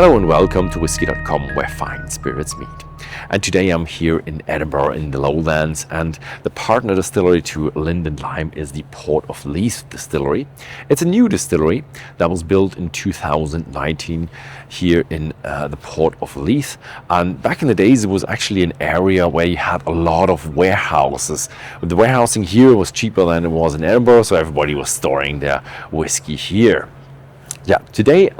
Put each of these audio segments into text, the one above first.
Hello and welcome to Whisky.com, where fine spirits meet. And today I'm here in Edinburgh in the Lowlands, and the partner distillery to Linden Lime is the Port of Leith Distillery. It's a new distillery that was built in 2019 here in the Port of Leith. And back in the days, it was actually an area where you had a lot of warehouses. The warehousing here was cheaper than it was in Edinburgh, so everybody was storing their whiskey here. Yeah, today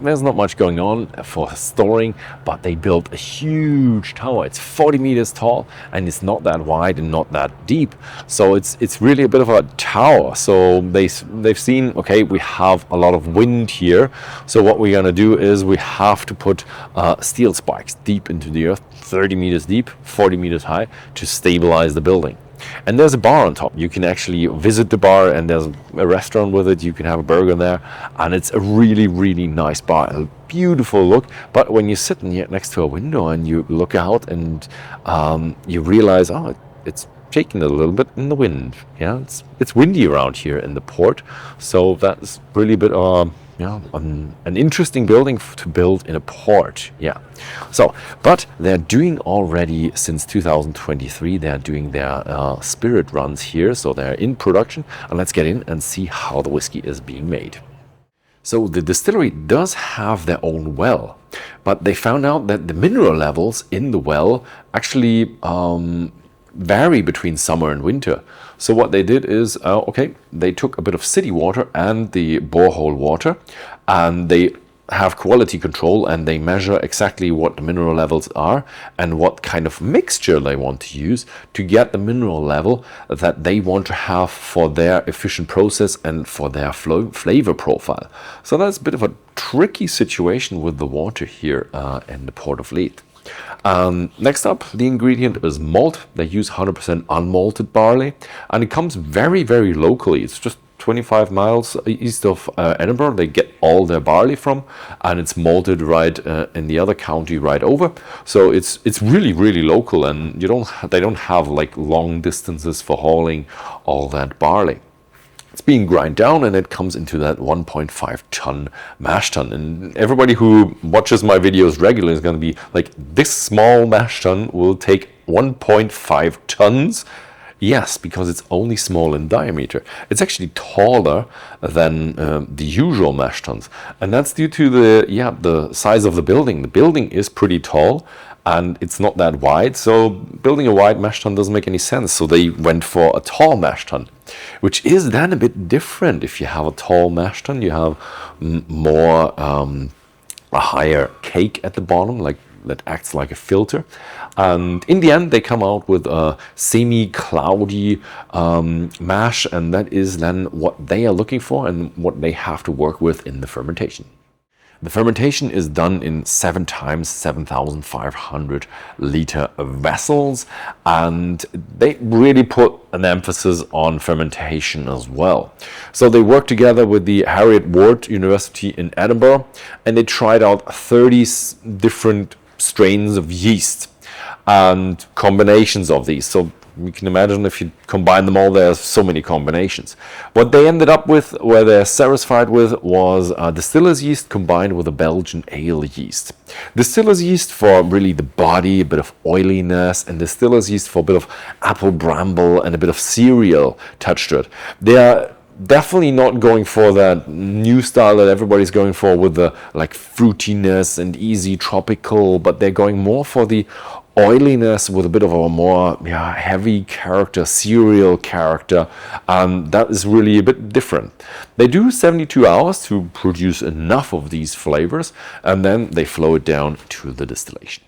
there's not much going on for storing, but they built a huge tower. It's 40 meters tall and it's not that wide and not that deep. So it's really a bit of a tower. So they've seen, okay, we have a lot of wind here. So what we're gonna do is we have to put steel spikes deep into the earth, 30 meters deep, 40 meters high, to stabilize the building. And there's a bar on top. You can actually visit the bar, and there's a restaurant with it. You can have a burger there, and it's a really, really nice bar. A beautiful look. But when you're sitting here next to a window and you look out, and you realize, oh, it's shaking a little bit in the wind. Yeah, it's windy around here in the port, so that's really a bit an interesting building to build in a port. Yeah. So, but they're doing already since 2023. They're doing their spirit runs here, so they're in production. And let's get in and see how the whiskey is being made. So the distillery does have their own well, but they found out that the mineral levels in the well actually vary between summer and winter. So what they did is, they took a bit of city water and the borehole water, and they have quality control, and they measure exactly what the mineral levels are and what kind of mixture they want to use to get the mineral level that they want to have for their efficient process and for their flavor profile. So that's a bit of a tricky situation with the water here in the Port of Leith. Next up, the ingredient is malt. They use 100% unmalted barley, and it comes very, very locally. It's just 25 miles east of Edinburgh. They get all their barley from, and it's malted right in the other county right over. So it's really, really local, and they don't have like long distances for hauling all that barley. It's being ground down, and it comes into that 1.5 ton mash tun. And everybody who watches my videos regularly is going to be like, this small mash tun will take 1.5 tons? Yes, because it's only small in diameter. It's actually taller than the usual mash tuns. And that's due to the size of the building. The building is pretty tall, and it's not that wide, so building a wide mash tun doesn't make any sense. So they went for a tall mash tun, which is then a bit different. If you have a tall mash tun, you have more a higher cake at the bottom, like that acts like a filter. And in the end, they come out with a semi-cloudy mash, and that is then what they are looking for and what they have to work with in the fermentation. The fermentation is done in 7 times 7,500 liter vessels, and they really put an emphasis on fermentation as well. So they worked together with the Harriet Ward University in Edinburgh, and they tried out 30 different strains of yeast and combinations of these. So you can imagine if you combine them all, there's so many combinations. What they ended up with, where they're satisfied with, was distiller's yeast combined with a Belgian ale yeast. Distiller's yeast for really the body, a bit of oiliness, and distiller's yeast for a bit of apple bramble and a bit of cereal touch to it. They are definitely not going for that new style that everybody's going for with the like fruitiness and easy tropical, but they're going more for the oiliness with a bit of a more heavy character, cereal character, and that is really a bit different. They do 72 hours to produce enough of these flavors, and then they flow it down to the distillation.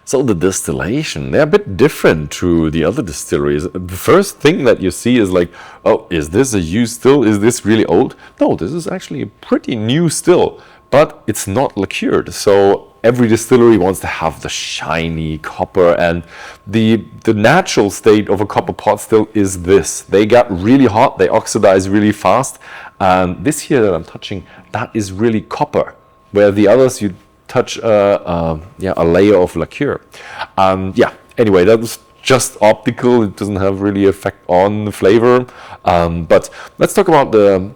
So the distillation, they're a bit different to the other distilleries. The first thing that you see is like, oh, is this a used still? Is this really old? No, this is actually a pretty new still, but it's not liqueured. So every distillery wants to have the shiny copper, and the natural state of a copper pot still is this. They got really hot, they oxidize really fast, and this here that I'm touching, that is really copper, where the others you touch a layer of lacquer. Anyway, that was just optical. It doesn't have really effect on the flavor. But let's talk about the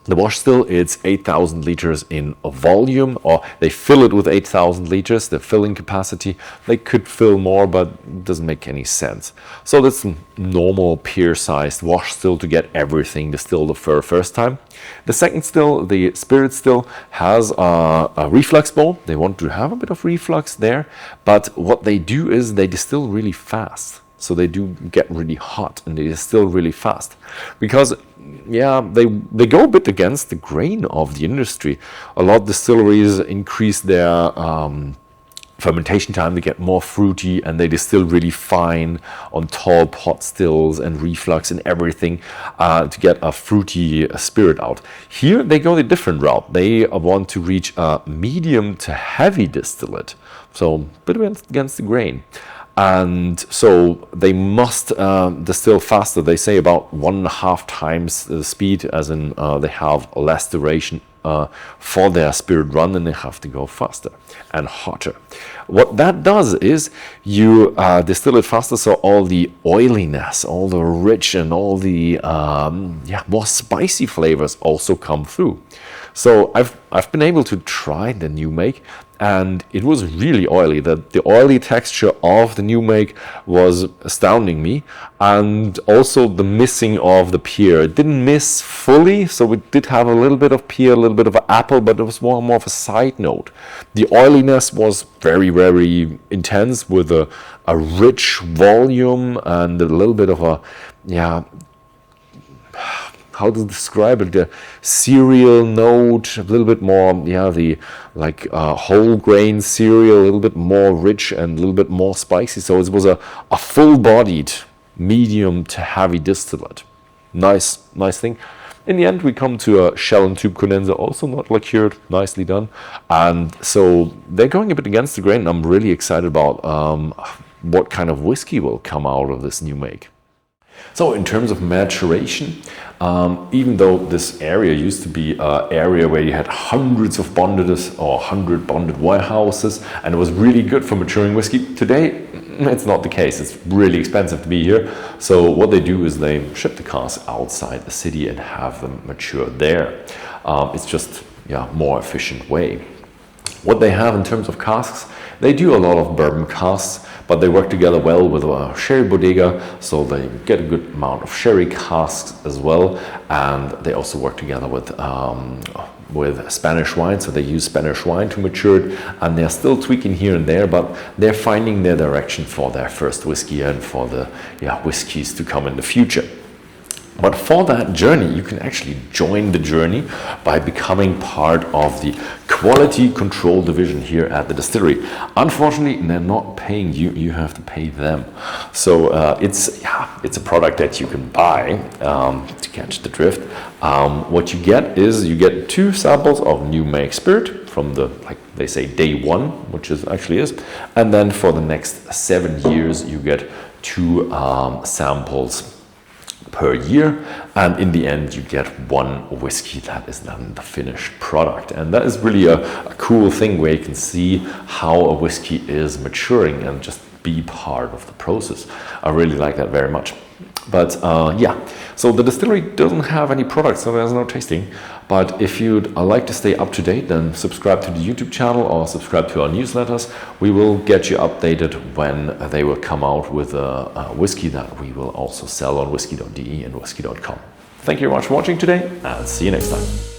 The wash still, it's 8,000 liters in volume, or they fill it with 8,000 liters, the filling capacity. They could fill more, but it doesn't make any sense. So that's a normal pear-sized wash still to get everything distilled for the first time. The second still, the spirit still, has a reflux bowl. They want to have a bit of reflux there, but what they do is they distill really fast. So they do get really hot and they distill really fast because, yeah, they go a bit against the grain of the industry. A lot of distilleries increase their fermentation time to get more fruity, and they distill really fine on tall pot stills and reflux and everything to get a fruity spirit out. Here they go the different route. They want to reach a medium to heavy distillate, so a bit against the grain. And so they must distill faster. They say about 1.5 times the speed, as in they have less duration for their spirit run, and they have to go faster and hotter. What that does is you distill it faster, so all the oiliness, all the rich, and all the more spicy flavors also come through. So I've been able to try the new make, and it was really oily. The oily texture of the new make was astounding me, and also the missing of the pear. It didn't miss fully, so it did have a little bit of pear, a little bit of apple, but it was more of a side note. The oiliness was very, very intense, with a rich volume and a little bit of a, how to describe it, the cereal note, a little bit more, the whole grain cereal, a little bit more rich and a little bit more spicy. So it was a full-bodied medium to heavy distillate. Nice thing. In the end, we come to a shell and tube condenser, also not liqueured, nicely done. And so they're going a bit against the grain, and I'm really excited about what kind of whiskey will come out of this new make. So in terms of maturation, even though this area used to be an area where you had hundreds of bonded or 100 bonded warehouses, and it was really good for maturing whiskey, today it's not the case. It's really expensive to be here. So what they do is they ship the casks outside the city and have them mature there. It's just more efficient way. What they have in terms of casks, they do a lot of bourbon casks, but they work together well with a sherry bodega, so they get a good amount of sherry casks as well. And they also work together with Spanish wine, so they use Spanish wine to mature it, and they're still tweaking here and there, but they're finding their direction for their first whiskey and for the whiskeys to come in the future. But for that journey, you can actually join the journey by becoming part of the quality control division here at the distillery. Unfortunately, they're not paying you, you have to pay them. So it's a product that you can buy to catch the drift. What you get is you get 2 samples of new make spirit from the, like they say, day 1, which is actually is. And then for the next 7 years, you get 2 samples per year, and in the end you get 1 whiskey that is then the finished product. And that is really a cool thing where you can see how a whiskey is maturing and just be part of the process. I really like that very much. But so the distillery doesn't have any products, so there's no tasting. But if you'd like to stay up to date, then subscribe to the YouTube channel or subscribe to our newsletters. We will get you updated when they will come out with a whiskey that we will also sell on Whisky.de and Whisky.com. Thank you very much for watching today, and see you next time.